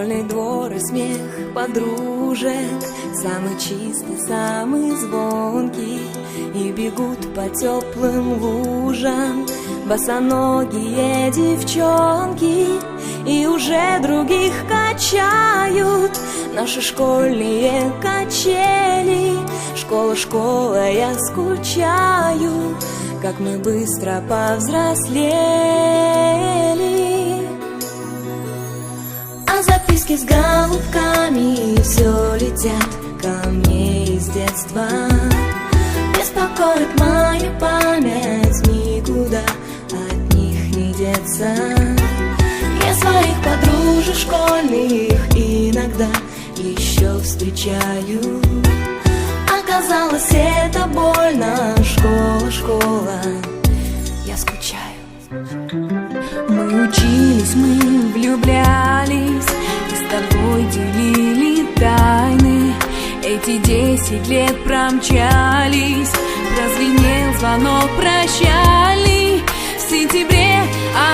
Школьный двор и смех подружек, самый чистый, самый звонкий. И бегут по теплым лужам босоногие девчонки, и уже других качают наши школьные качели. Школа, школа, я скучаю, как мы быстро повзрослели. А записки с голубками все летят ко мне из детства. Беспокоит мою память, никуда от них не деться. Я своих подружек школьных иногда еще встречаю. Оказалось, это больно. Школа, школа, я скучаю. Мы учились, мы влюблялись, и с тобой делили тайны. Эти 10 лет промчались, прозвенел звонок прощальный. В сентябре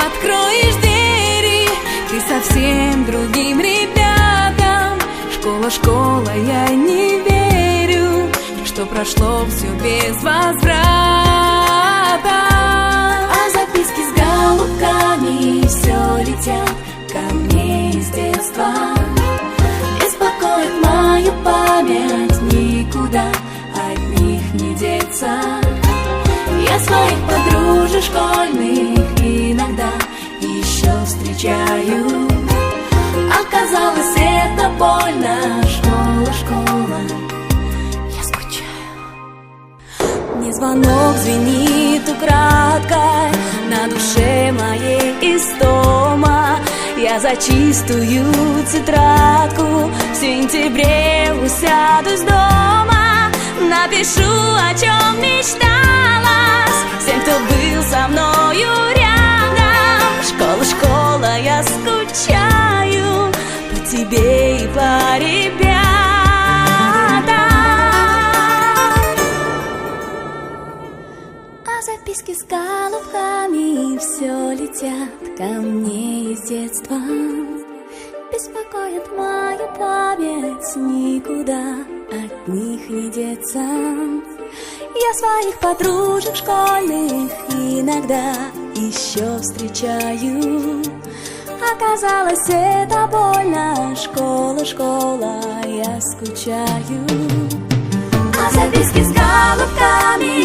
откроешь двери ты совсем другим ребятам. Школа, школа, я не верю, что прошло все без возврата. А записки с голубками все летят ко мне из детства. Беспокоит мою память, никуда от них не деться. Я своих подружек школьных иногда еще встречаю. Оказалось, это больно. Школа, школа, я скучаю. Мне звонок звенит украдкой, на душе моей истома. Я за чистую тетрадку в сентябре усядусь дома. Напишу, о чем мечталась всем, кто был со мною рядом. Школа, школа, я скучаю по тебе и по ребятам. А записки с голубками все летят ко мне из детства. Беспокоит мою память, никуда от них не деться. Я своих подружек школьных иногда еще встречаю. Оказалось, это больно. Школа, школа, я скучаю. А записки с голубками